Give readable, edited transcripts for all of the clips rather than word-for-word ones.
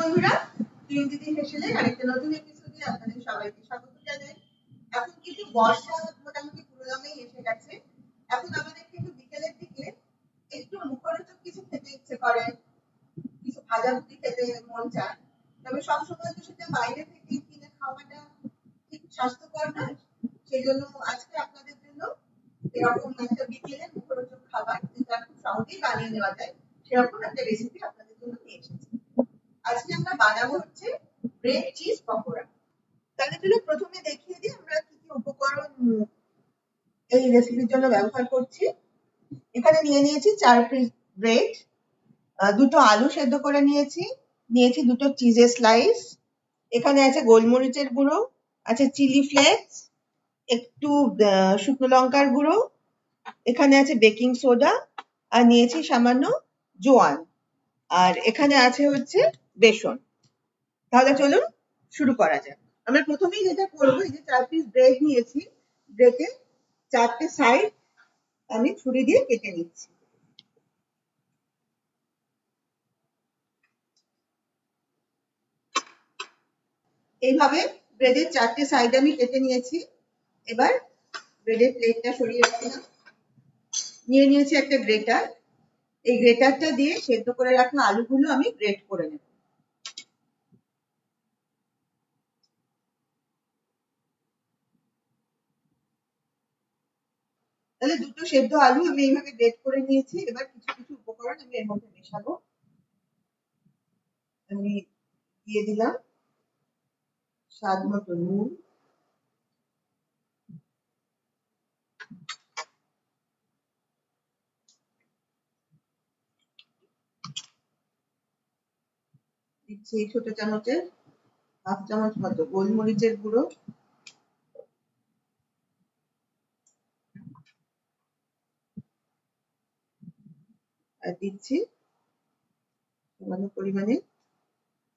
বন্ধুরা, তিন দিদি হেসেলের আরেকটা নতুন এপিসোডে আপনাদের সবাইকে স্বাগত জানাই। এখন কিন্তু বর্ষা মোটামুটি পুরো দমেই এসে গেছে। এখন আমাদের কিন্তু বিকেলের দিকে একটু মুখরোচক কিছু খেতে ইচ্ছে করে, কিছু ভাজাভুজি খেতে মন চায়। তবে সবসময় তো সেটা বাইরে থেকে কিনে খাওয়াটা ঠিক স্বাস্থ্যকর নয়। সেই জন্য আজকে আপনাদের জন্য এরকম একটা বিকেলে মুখরোচক খাবার যেটা খুব সহজেই বানিয়ে নেওয়া যায় সেরকম একটা রেসিপি আপনাদের জন্য নিয়ে এসেছি। আজকে আমরা বানাবো হচ্ছে ব্রেড চিজ পকোড়া। তার জন্য প্রথমে দেখিয়ে দিই আমরা কি কি উপকরণ এই রেসিপির জন্য ব্যবহার করছি। এখানে নিয়ে নিয়েছি 4 পিস ব্রেড, দুটো আলু সেদ্ধ করে নিয়েছি, নিয়েছি দুটো চিজের স্লাইস, এখানে আছে গোলমরিচের গুঁড়ো, আছে চিলি ফ্লেক্স, একটু শুকনো লঙ্কার গুঁড়ো, এখানে আছে বেকিং সোডা, আর নিয়েছি সামান্য জোয়ান, আর এখানে আছে হচ্ছে বেসন। তাহলে চলুন শুরু করা যাক। আমরা প্রথমেই যেটা করবো, এই যে 4 পিস ব্রেড নিয়েছি, ব্রেডের 4টে সাইড আমি ছুরি দিয়ে কেটে নিচ্ছি। এইভাবে ব্রেডের 4টে সাইড আমি কেটে নিয়েছি। এবার ব্রেডের প্লেটটা সরিয়ে রাখলাম, নিয়ে নিয়েছি একটা গ্রেটার। এই গ্রেটারটা দিয়ে সেদ্ধ করে রাখা আলুগুলো আমি গ্রেট করে নেব। তাহলে দুটো সেদ্ধ আলু আমি এইভাবে গ্রেট করে নিয়েছি। এবার কিছু কিছু উপকরণ আমি এর মধ্যে মেশাবো। আমি দিয়ে দিলাম স্বাদ মতো নুন, দিচ্ছি ছোট চামচের 1/2 চামচ মতো গোলমরিচের গুঁড়ো, আর দিচ্ছি সামান্য পরিমাণে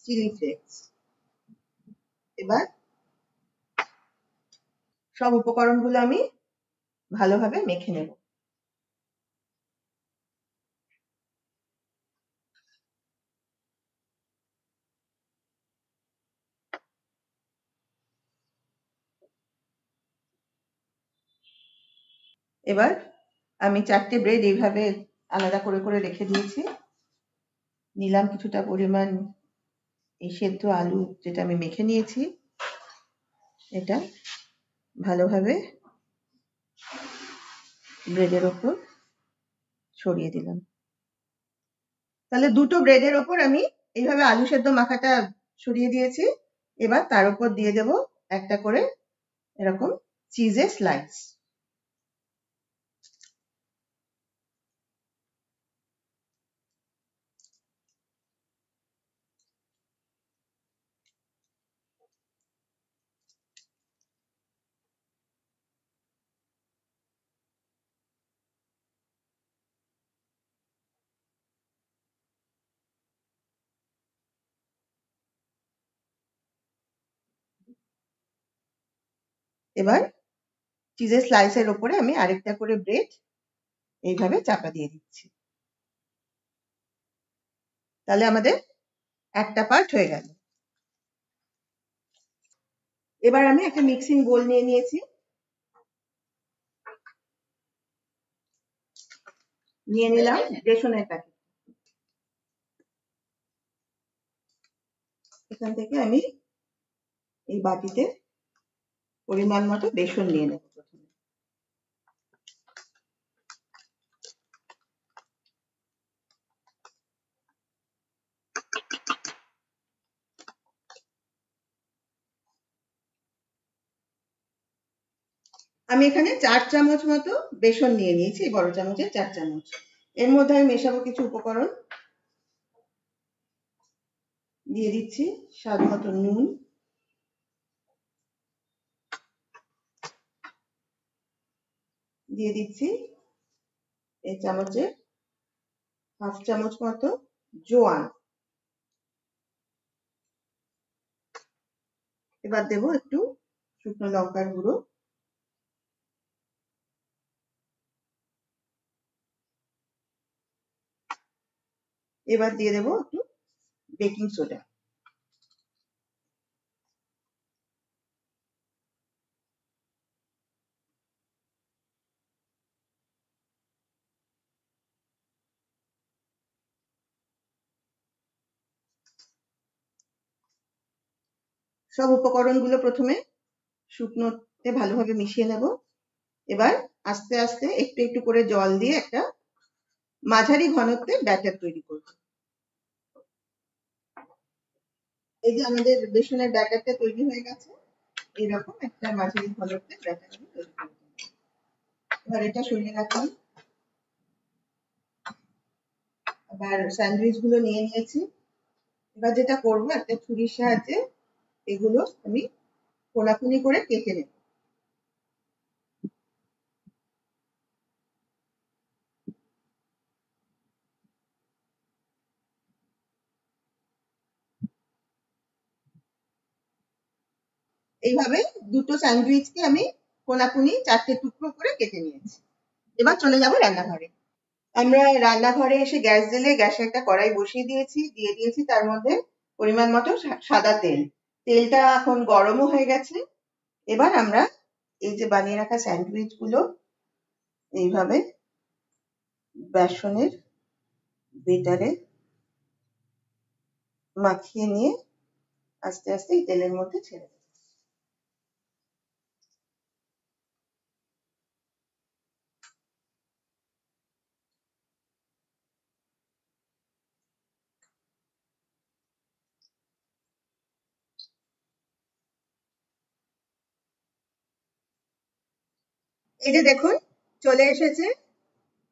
চিলি ফ্লেক্স। এবার সব উপকরণগুলো আমি ভালোভাবে মেখে নেব। এবার আমি 4টে ব্রেড এইভাবে আলাদা করে করে রেখে দিয়েছি। নিলাম কিছুটা পরিমাণ এই সেদ্ধ আলু যেটা আমি মেখে নিয়েছি, এটা ভালোভাবে ব্রেডের ওপর ছড়িয়ে দিলাম। তাহলে দুটো ব্রেডের ওপর আমি এইভাবে আলু সেদ্ধ মাখাটা ছড়িয়ে দিয়েছি। এবার তার উপর দিয়ে দেব একটা করে এরকম চিজের স্লাইস। এবার চিজের স্লাইসের ওপরে আমি আরেকটা করে ব্রেড এইভাবে চাপা দিয়ে দিচ্ছি। তাহলে আমাদের একটা পার্ট হয়ে গেল। এবার আমি একটা মিক্সিং বোল নিয়ে নিয়েছি, নিয়ে নিলাম বেসনের প্যাকেট। এখান থেকে আমি এই বাটিতে পরিমাণ মতো বেসন নিয়ে নেব। প্রথমে আমি এখানে 4 চামচ মতো বেসন নিয়ে নিয়েছি, এই বড় চামচের 4 চামচ। এর মধ্যে আমি মেশাবো কিছু উপকরণ। দিয়ে দিচ্ছি স্বাদ মতো নুন, দিয়ে দিচ্ছি এই চামচে 1/2 চামচ মতো জোয়ান। এবার দেবো একটু শুকনো লঙ্কার গুঁড়ো, এবার দিয়ে দেবো একটু বেকিং সোডা। সব উপকরণগুলো প্রথমে শুকনোতে ভালোভাবে মিশিয়ে নেব। এবার আস্তে আস্তে একটু একটু করে জল দিয়ে একটা মাঝারি ঘনত্বের ব্যাটার তৈরি করব। এই যে আমাদের বেসনের ব্যাটারটা তৈরি হয়ে গেছে, এরকম একটা মাঝারি ঘনত্বের ব্যাটার আমি তৈরি করব। এবার এটা সরিয়ে রাখলাম। আবার স্যান্ডউইচ গুলো নিয়ে নিয়েছি। এবার যেটা করবো, একটা ছুরির সাহায্যে এগুলো আমি কোনাকুনি করে কেটে নেব। এইভাবে দুটো স্যান্ডউইচকে আমি কোনাকুনি 4টে টুকরো করে কেটে নিয়েছি। এবার চলে যাব রান্নাঘরে। আমরা রান্নাঘরে এসে গ্যাস জ্বেলে গ্যাসে একটা কড়াই বসিয়ে দিয়েছি, দিয়ে দিয়েছি তার মধ্যে পরিমাণ মতো সাদা তেল। তেলটা এখন গরমও হয়ে গেছে। এবার আমরা এই যে বানিয়ে রাখা স্যান্ডউইচ গুলো এইভাবে বেসনের বেটারে মাখিয়ে নিয়ে আস্তে আস্তে এই তেলের মধ্যে ছেড়ে দেব। এই যে দেখুন, চলে এসেছে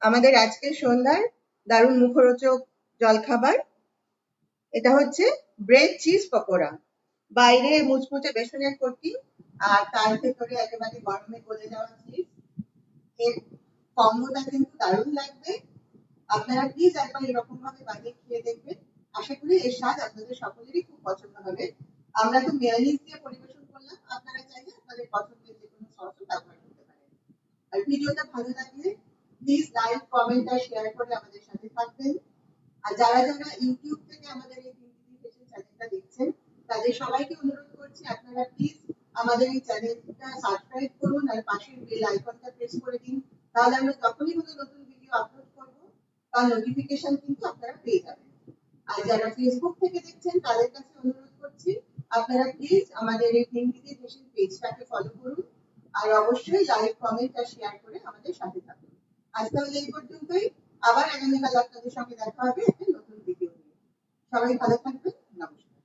আমাদের আজকের সন্ধ্যার দারুণ মুখরোচক জলখাবার। এটা হচ্ছে ব্রেড চিজ পকোড়া। বাইরে মুচমুচে বেসনের কোটিং, আর তার ভেতরে একেবারে গরমে গলে যাওয়া চিজ। এর কম্বোটা কিন্তু দারুণ লাগবে। আপনারা প্লিজ একবার এরকম ভাবে বানিয়ে খেয়ে দেখবেন। আশা করি এর স্বাদ আপনাদের সকলেরই খুব পছন্দ হবে। আমরা তো মেয়োনিজ দিয়ে পরিবেশন করলাম, আপনারা চাইলে আপনাদের পছন্দের যে কোনো সসও ব্যবহার করতে পারেন। আর ভিডিওটা ভালো লাগলে প্লিজ লাইক, কমেন্ট আর শেয়ার করে আমাদের সাথে থাকবেন। আর যারা যারা ইউটিউব থেকে আমাদের এই চ্যানেলটা দেখছেন, তাদের সবাইকে অনুরোধ করছি আপনারা প্লিজ আমাদের এই চ্যানেলটা সাবস্ক্রাইব করুন আর পাশের বেল আইকনটা প্রেস করে দিন। তাহলে আমরা যখনই কোনো নতুন ভিডিও আপলোড করব তার নোটিফিকেশন কিন্তু আপনারা পেয়ে যাবেন। আর যারা ফেসবুক থেকে দেখছেন তাদের কাছে অনুরোধ করছি আপনারা প্লিজ আমাদের এই হিন্দিতে দেশের পেজটাকে ফলো করুন। আর অবশ্যই লাইক, কমেন্ট আর শেয়ার করে আমাদের সাথে থাকুন। আজ তাহলে এই পর্যন্তই। আবার আগামীকাল আপনাদের সঙ্গে দেখা হবে একটা নতুন ভিডিও নিয়ে। সবাই ভালো থাকবেন।